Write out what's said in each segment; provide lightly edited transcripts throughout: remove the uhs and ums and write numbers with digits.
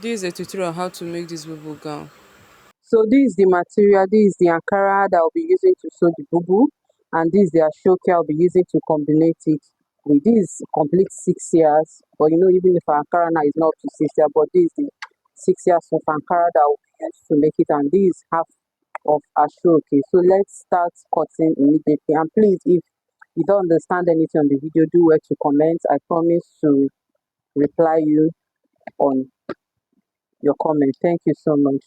This is a tutorial on how to make this bubble gown. So this is the material, this is the Ankara that I'll be using to sew the bubu, and this is the asoke I'll be using to combine it with. This complete 6 years, but you know, even if Ankara now is not up to 6 years, but this is the 6 years of Ankara that I'll be used to make it, and this is half of asoke. So let's start cutting immediately. And please, if you don't understand anything on the video, do well to comment. I promise to reply you on your comment. Thank you so much.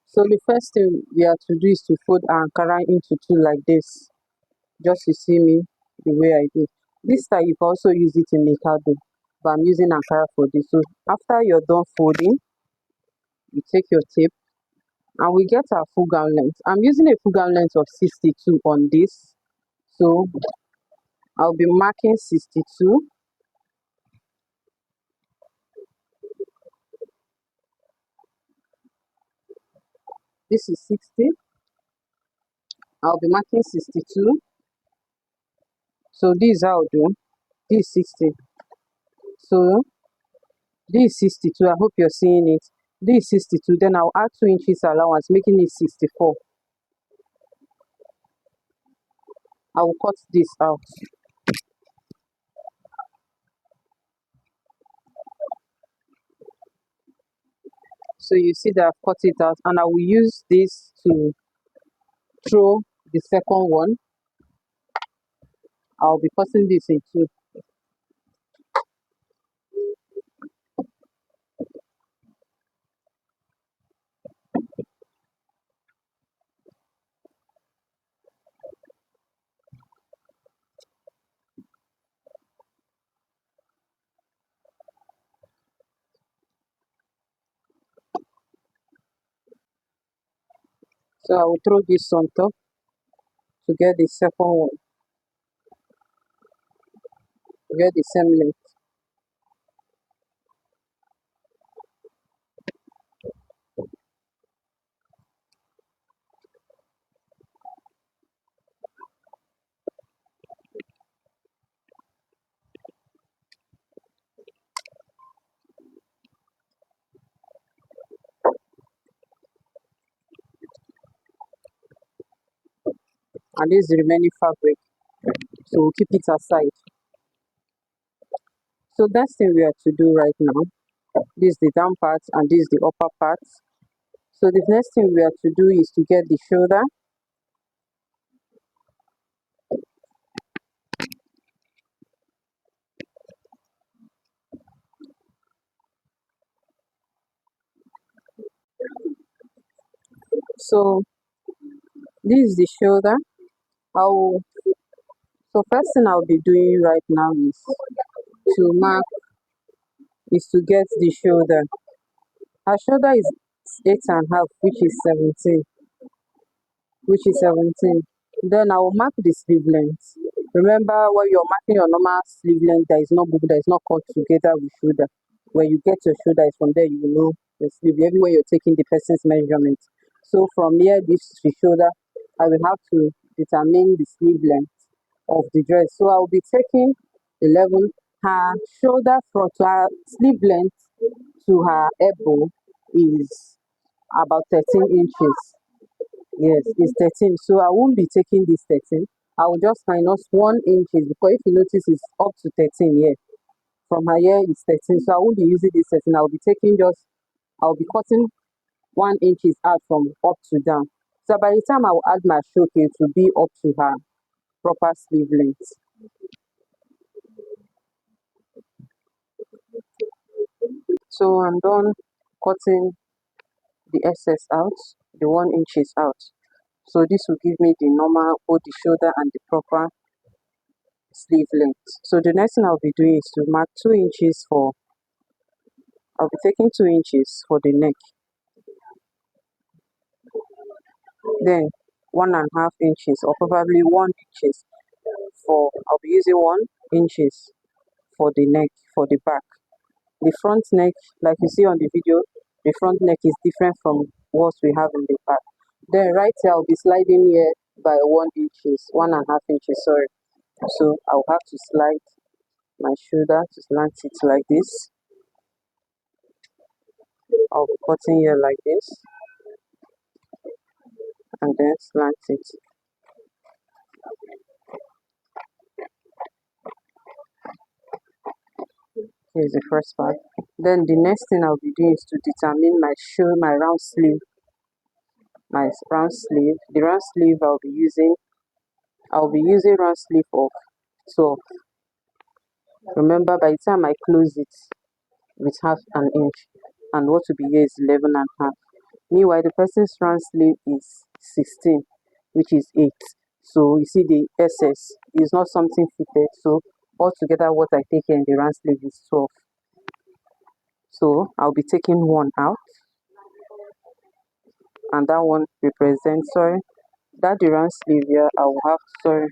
So the first thing we have to do is to fold our ankara into two like this. Just to see me the way I do. This style you can also use it in mikado, but I'm using ankara for this. So after you're done folding, you take your tape and we get our full gown length. I'm using a full gown length of 62 on this. So I'll be marking 62. This is 60. I'll be marking 62. So this is how I'll do. This is 60. So this is 62. I hope you're seeing it. This is 62. Then I'll add 2 inches allowance, making it 64. I will cut this out. So you see that I've cut it out, and I will use this to throw the second one. I'll be cutting this in two. So I will throw this on top to get the second one, to get the same length. And this is the remaining fabric. So we'll keep it aside. So that's thing we have to do right now. This is the down part and this is the upper part. So the next thing we have to do is to get the shoulder. So this is the shoulder. I'll so first thing I'll be doing right now to mark is to get the shoulder. Our shoulder is 8.5, which is 17. Then I will mark the sleeve length. Remember when you're marking your normal sleeve length, there is no book that is not cut together with shoulder. When you get your shoulder, it's from there you will know the sleeve. Everywhere you're taking the person's measurement. So from here, this to shoulder, I will have to determine the sleeve length of the dress. So I will be taking 11. Her shoulder from her sleeve length to her elbow is about 13 inches. Yes, it's 13. So I won't be taking this 13. I will just minus 1 inches because if you notice it's up to 13 here. From her here it's 13. So I won't be using this 13. I'll be cutting 1 inches out from up to down. So by the time I will add my choke, it will be up to her proper sleeve length. So I'm done cutting the excess out, the 1 inches out. So this will give me the normal both the shoulder and the proper sleeve length. So the next thing I'll be doing is to mark 2 inches for, I'll be taking 2 inches for the neck, then 1.5 inches or probably 1 inches for, I'll be using 1 inches for the neck, for the back. The front neck, like you see on the video, the front neck is different from what we have in the back. Then right here, I'll be sliding here by 1 inches, 1.5 inches, sorry. So I'll have to slide my shoulder to slant it like this. I'll be cutting here like this and then slant it. Here's the first part. Then the next thing I'll be doing is to determine my round sleeve. My round sleeve. The round sleeve I'll be using round sleeve of 12. Remember, by the time I close it with half an inch, and what will be here is 11 and a half. Meanwhile, the person's round sleeve is 16, which is 8. So you see the SS is not something fitted. So altogether what I take here in the round sleeve is 12. So I'll be taking one out, and that one represents, sorry, that the round sleeve here, I will have, sorry,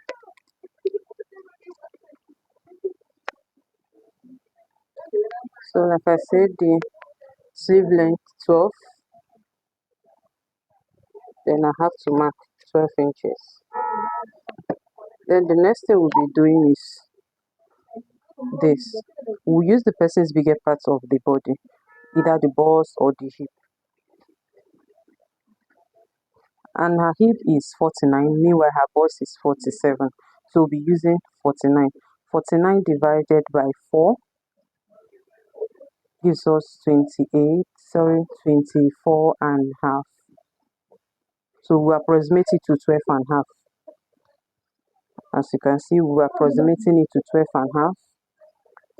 so like I said, the sleeve length 12, then I have to mark 12 inches. Then the next thing we'll be doing is this. We'll use the person's bigger parts of the body, either the bust or the hip. And her hip is 49, meanwhile her bust is 47. So we'll be using 49. 49 divided by 4 gives us 28, sorry, 24 and a half. So we approximate it to 12 and a half. As you can see, we're approximating it to 12 and a half,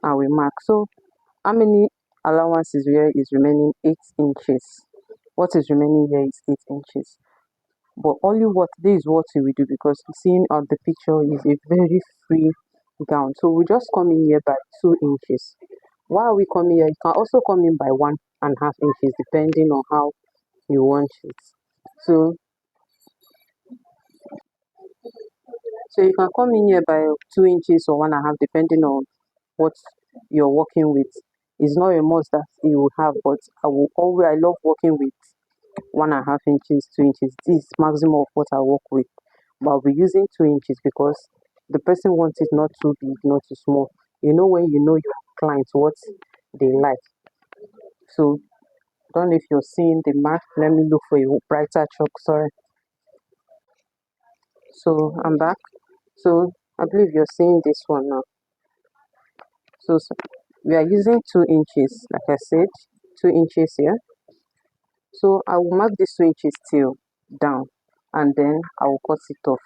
and we mark. So how many allowances here is remaining? 8 inches. What is remaining here is 8 inches. But only what this is what we will do, because seeing on the picture is a very free gown. So we just come in here by 2 inches. Why are we coming here? You can also come in by 1.5 inches depending on how you want it. So you can come in here by 2 inches or 1.5 depending on what you're working with. It's not a must that you will have, but I love working with 1.5 inches, 2 inches. This is maximum of what I work with. But I'll be using 2 inches because the person wants it not too big, not too small. You know when you know your clients what they like. So don't know if you're seeing the mark. Let me look for a brighter chalk, sorry. So I'm back. So I believe you're seeing this one now. So we are using 2 inches, like I said, 2 inches here. So I will mark this 2 inches till down, and then I will cut it off.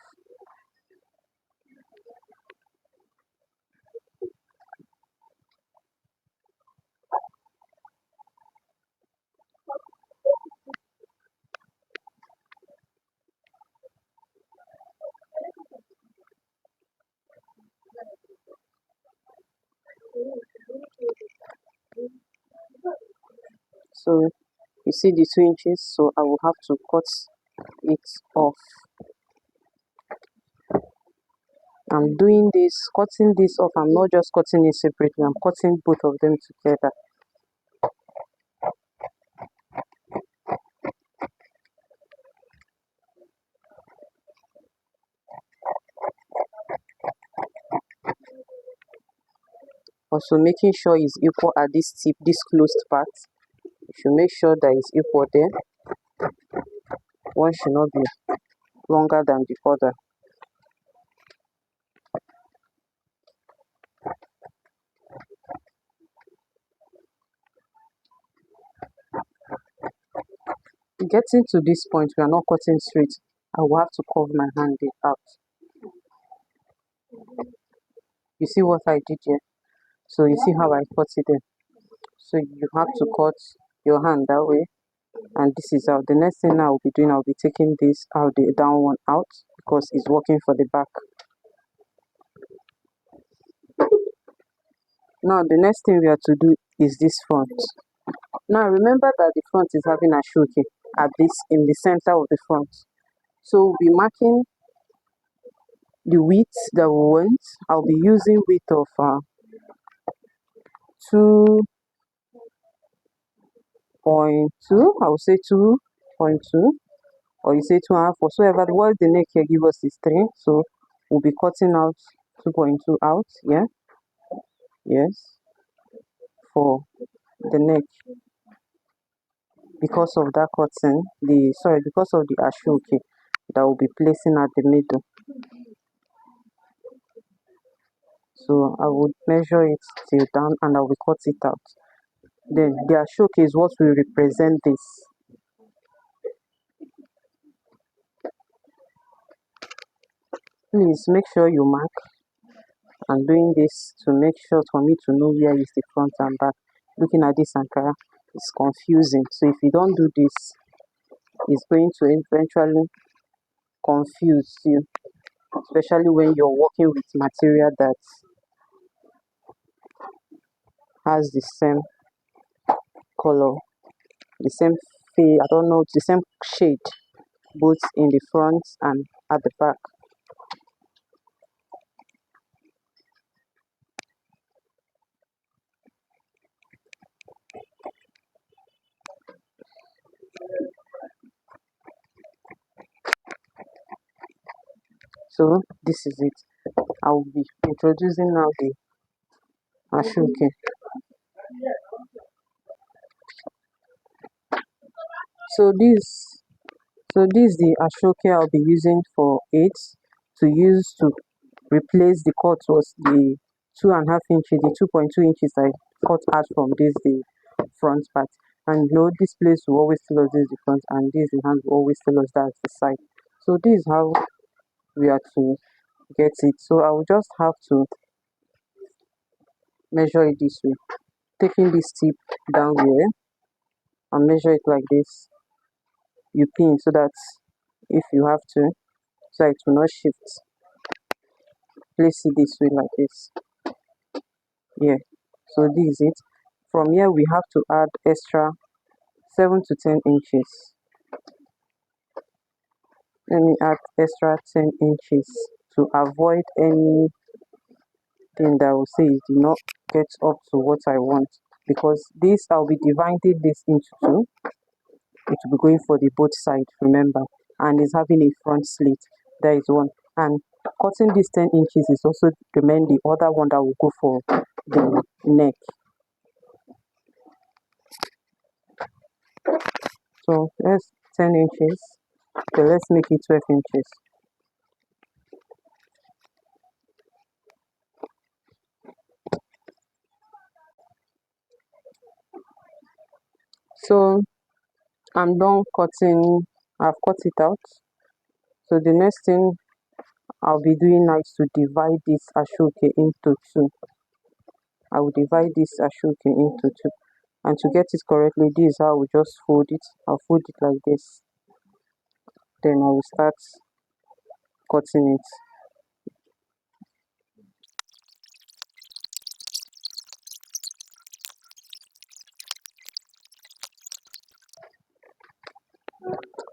So you see the 2 inches, so I will have to cut it off. I'm doing this, cutting this off. I'm not just cutting it separately, I'm cutting both of them together. Also making sure it's equal at this tip, this closed part. You should make sure that it's equal there. One should not be longer than the other. Getting to this point, we are not cutting straight. I will have to curve my hand out. You see what I did here? So you see how I cut it in. So you have to cut your hand that way, and this is out. The next thing I will be doing, I'll be taking this out, the down one out, because it's working for the back. Now the next thing we have to do is this front. Now remember that the front is having a asoke at this in the center of the front. So we'll be marking the width that we want. I'll be using width of 2.2. I will say 2.2, or you say 2.5, whatsoever. What the neck here give us is 3, so we'll be cutting out 2.2 out. Yeah, yes, for the neck. because of that cotton, because of the ashoke that will be placing at the middle. So I would measure it till down and I will cut it out. Then the ashoke is what will represent this. Please make sure you mark. I'm doing this to make sure for me to know where is the front and back. Looking at this Ankara is confusing. So if you don't do this, it's going to eventually confuse you, especially when you're working with material that has the same color, the same fade, I don't know, the same shade, both in the front and at the back. So this is it. I will be introducing now the ashoke. So this is the ashoke I'll be using for it to replace the cut was the 2.5 inches, the 2.2 inches I cut out from this the front part. And this place will always tell us this is the front and this the hand will always tell us that's the side. So this is how we are to get it. So I will just have to measure it this way, taking this tip down here and measure it like this. You pin so that if you have to, so it will not shift. Place it this way like this. Yeah. So this is it. From here we have to add extra 7 to 10 inches. Let me add extra 10 inches to avoid anything that will say it do not get up to what I want, because this I'll be dividing this into two. It will be going for the both side, remember, and is having a front slit. There is one, and cutting this 10 inches is also remain the other one that will go for the neck. So let's 10 inches. Okay, let's make it 12 inches. So I'm done cutting. I've cut it out. So the next thing I'll be doing now is to divide this ashoke into two. I will divide this ashoke into two. And to get it correctly, this is how I will just fold it. I'll fold it like this. Then I will start cutting it.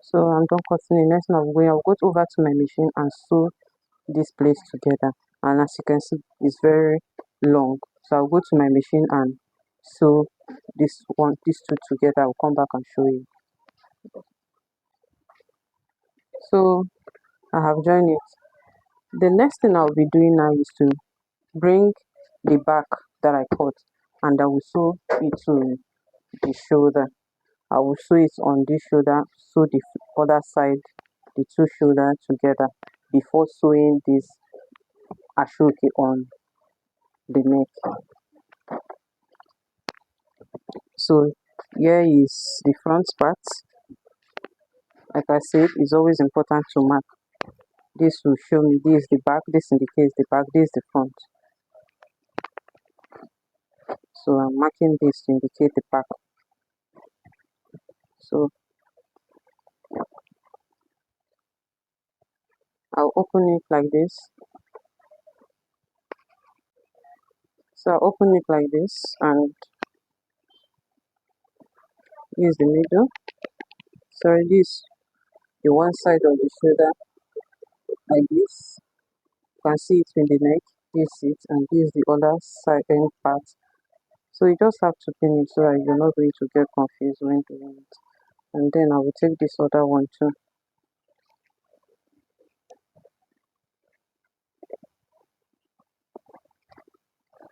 So I'm done cutting it. Next thing I'll go over to my machine and sew this place together. And as you can see, it's very long. So I'll go to my machine and sew these two together. I'll come back and show you. So I have joined it. The next thing I'll be doing now is to bring the back that I cut and I will sew it to the shoulder. I will sew it on this shoulder, sew the other side, the two shoulders together before sewing this ashoke on the neck. So here is the front part. Like I said, it's always important to mark. This will show me this is the back, this indicates the back, this is the front. So I'm marking this to indicate the back. So I'll open it like this. So I'll open it like this and use the middle. Sorry, this the one side of the shoulder like this. You can see it in the neck, this it, and this the other side end part. So you just have to pin it so that you're not going to get confused when doing it. And then I will take this other one too.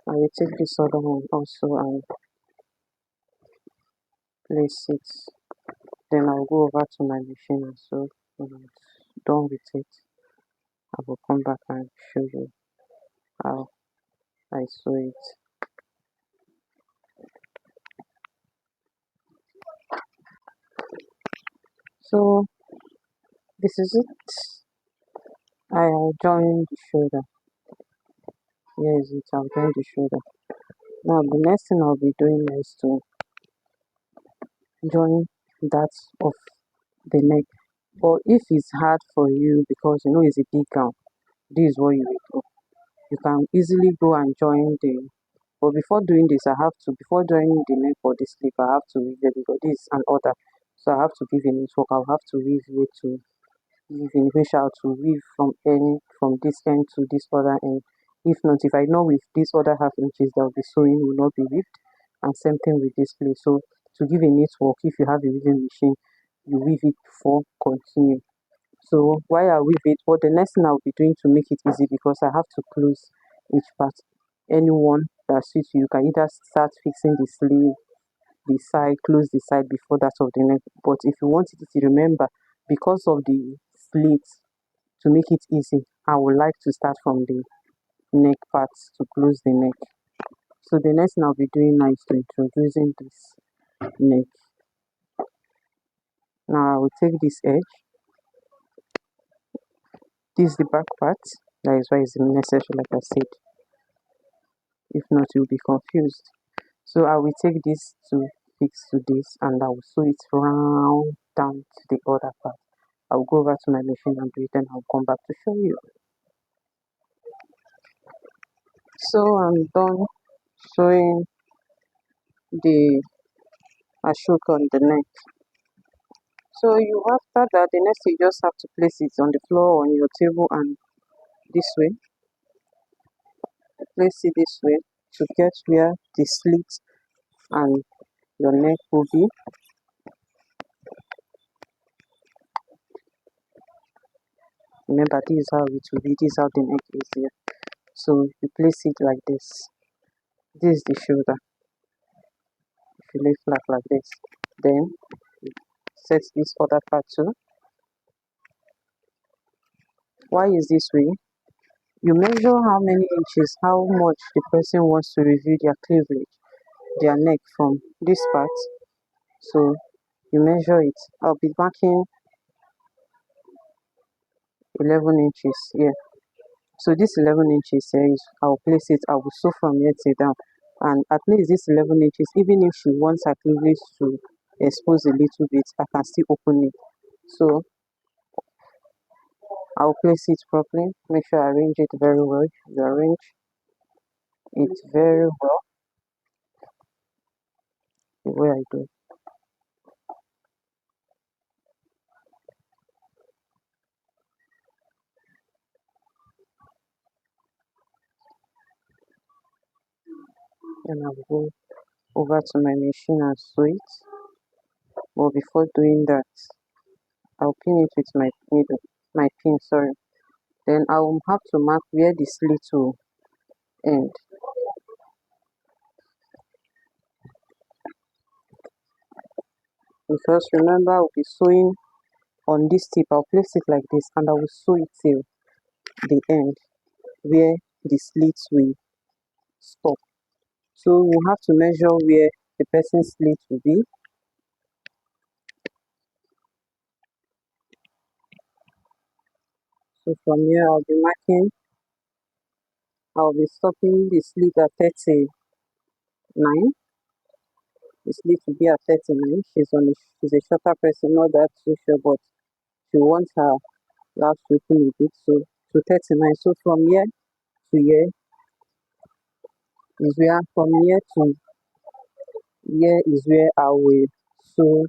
I will take this other one also and place it Then I'll go over to my machine and sew. When I'm done with it, I will come back and show you how I sew it. So this is it. I'll join the shoulder. Here is it. I'll join the shoulder. Now the next thing I'll be doing is to join that of the neck. But if it's hard for you because you know it's a big gown, this is what you will do. You can easily go and join the, but before doing this I have to, before joining the neck or the sleeve, I have to weave it because this is an order. So I have to give a network. I'll have to weave it to give in which I have to weave from this end to this other end. If not, if I know with this other half inches that will be sewing will not be weaved, and same thing with this place. So to give a network, if you have a weaving machine, you weave it before continue. So while I weave it, what the next thing I'll be doing to make it easy, because I have to close each part. Anyone that suits you, you can either start fixing the sleeve, the side, close the side before that of the neck. But if you want it to remember, because of the slit, to make it easy, I would like to start from the neck parts to close the neck. So the next thing I'll be doing now is to introducing this neck. Now I will take this edge. This is the back part. That is why it's necessary, like I said. If not, you'll be confused. So I will take this to fix to this, and I will sew it round down to the other part. I'll go over to my machine and do it, and I'll come back to show you. So I'm done sewing the asoke on the neck. So you after that, the next you just have to place it on the floor on your table, and this way, place it this way to get where the slit and your neck will be. Remember, this is how it will be. This is how the neck is here. So you place it like this. This is the shoulder. If you lay flat like this, then set this other part too. Why is this way? You measure how many inches, how much the person wants to reveal their cleavage, their neck from this part. So you measure it. I'll be marking 11 inches here. So this 11 inches here is, I'll place it, I will sew from here to down. And at least this 11 inches, even if she wants her cleavage to expose a little bit, I can still open it. So I'll place it properly. Make sure I arrange it very well. You arrange it very well the way I do. And I'll go over to my machine and sew it. But before doing that, I'll pin it with my needle, my pin, sorry. Then I will have to mark where the slit will end. Because remember, I'll be sewing on this tip. I'll place it like this, and I will sew it till the end where the slits will stop. So we'll have to measure where the person's slit will be. So from here I'll be marking, I'll be stopping the slit at 39. The slit will be at 39. She's a shorter person, not that too sure, but she wants her last to open a bit. So to 39. So from here to here is where, from here to here is where I will sew,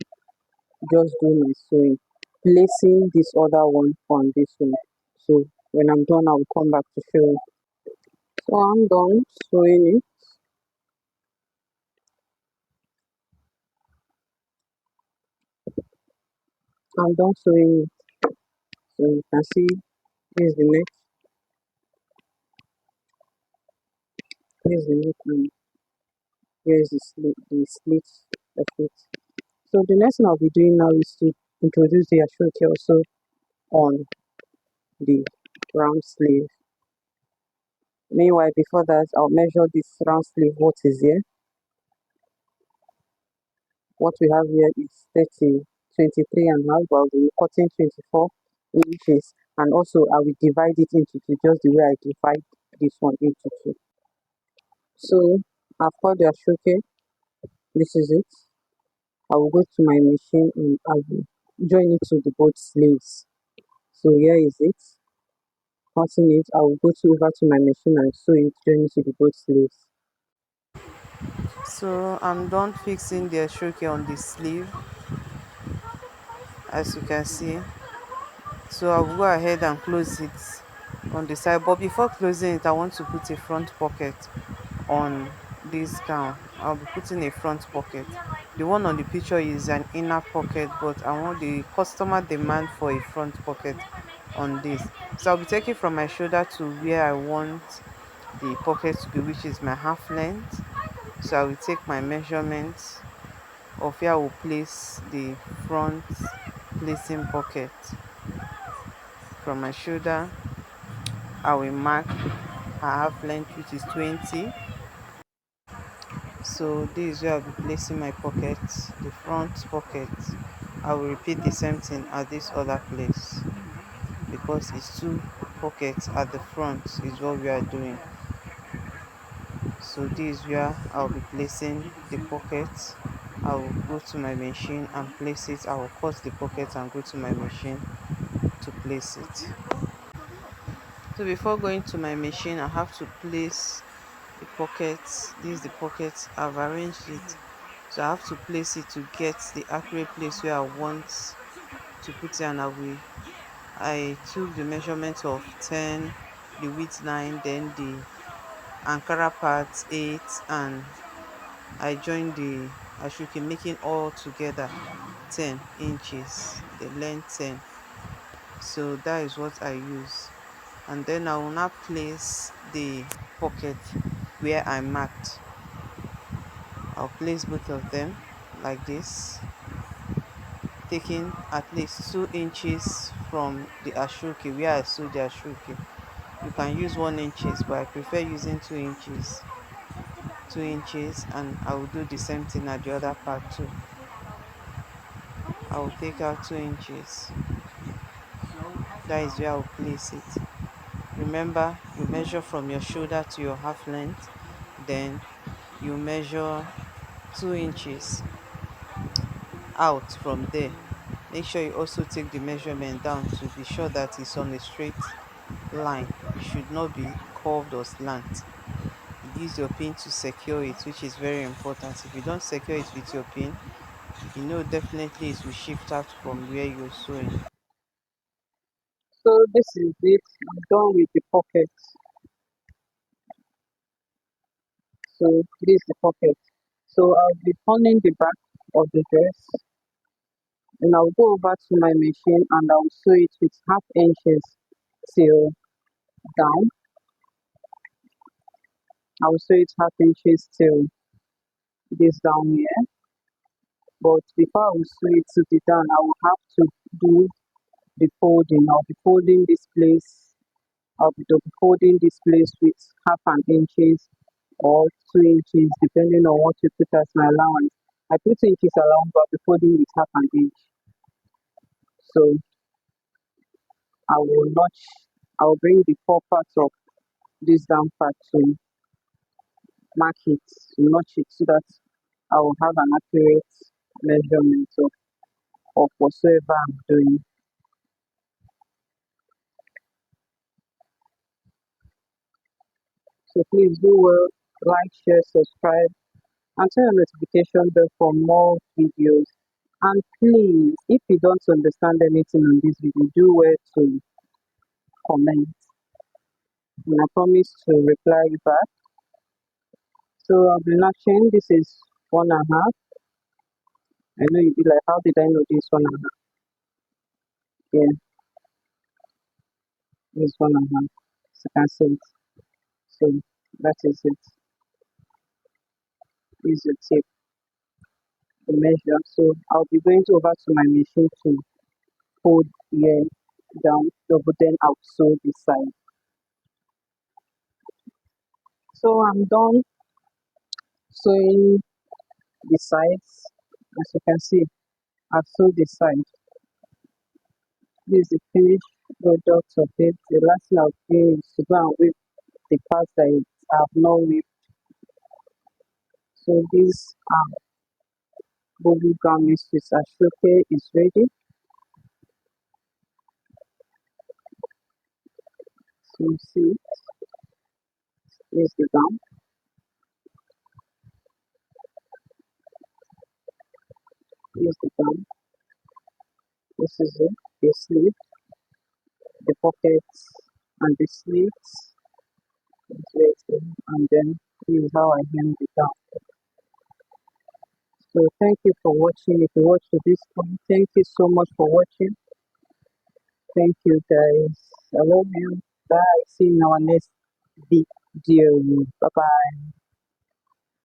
just do my sewing, placing this other one on this one. So when I'm done, I will come back to show you. So I'm done sewing it. I'm done sewing it. So you can see this is the neck, this is the neck, and here is the slit of it. So the next thing I'll be doing now is to introduce the asoke also on the round sleeve. Meanwhile, before that, I'll measure this round sleeve. What is here? What we have here is 30, 23 and a half, but I'll be cutting 24 inches. And also, I will divide it into two, just the way I divide this one into two. So, I've got the asoke. This is it. I will go to my machine and I will join it to the both sleeves. So here is it. Cutting it, I will go over to my machine and sew it, join it to the both sleeves. So I'm done fixing the asoke on the sleeve, as you can see. So I will go ahead and close it on the side, but before closing it I want to put a front pocket on this gown. I'll be putting a front pocket. The one on the picture is an inner pocket, but I want the customer demand for a front pocket on this. So I'll be taking from my shoulder to where I want the pocket to be, which is my half length. So I will take my measurements of where I will place the front placing pocket. From my shoulder I will mark a half length, which is 20. So this is where I'll be placing my pocket, the front pocket. I will repeat the same thing at this other place, because it's two pockets at the front is what we are doing. So this is where I'll be placing the pocket. I will go to my machine and place it. I will cut the pocket and go to my machine to place it. So before going to my machine I have to place the pockets. This is the pocket. I've arranged it, so I have to place it to get the accurate place where I want to put it. And I took the measurement of 10, the width 9, then the ankara part 8, and I joined the ashoke, making all together 10 inches, the length 10. So that is what I use. And then I will now place the pocket where I marked. I'll place both of them like this, taking at least 2 inches from the ashoke where I sewed the ashoke. You can use 1 inches, but I prefer using 2 inches. 2 inches, and I will do the same thing at the other part too. I will take out 2 inches. That is where I will place it. Remember, you measure from your shoulder to your half length, then you measure 2 inches out from there. Make sure you also take the measurement down to be sure that it's on a straight line. It should not be curved or slant. Use your pin to secure it, which is very important. If you don't secure it with your pin, you know definitely it will shift out from where you're sewing. So this is it. I'm done with the pocket. So this is the pocket. So I'll be turning the back of the dress and I'll go over to my machine and I'll sew it with half inches till down. I'll sew it half inches till this down here. But before I will sew it to the down, I will have to do the folding. I'll be folding this place. I'll be folding this place with half an inches or 2 inches, depending on what you put as my allowance. I put inches allowance, but I'll be folding with half an inch. So I will notch, I will bring the four parts of this down part to mark it, notch it so that I will have an accurate measurement of whatsoever I'm doing. So please do well, like, share, subscribe, and turn on notification bell for more videos. And please, if you don't understand anything on this video, do well to comment. And I promise to reply you back. So I'll be notching. This is 1.5. I know you'll be like, how did I know this 1.5? Yeah, this 1.5. So you can see it. So that is it. Use your tape. the measure. So I'll be going over to my machine to fold here down, double, then I'll sew this side. So I'm done sewing the sides. As you can see, I've sewed the side. This is the finished product of it. The last thing I'll do is to go and whip the parts that I have not whipped. So this bubble gum mixed with asoke is ready. So you see, here's the gum, here's the gum, this is it, the sleeve, the pockets, and the sleeves is waiting, and then this is how I hem it down. So thank you for watching. If you watched to this point, thank you so much for watching. Thank you guys. I love you. Bye. See you in our next video. Bye bye.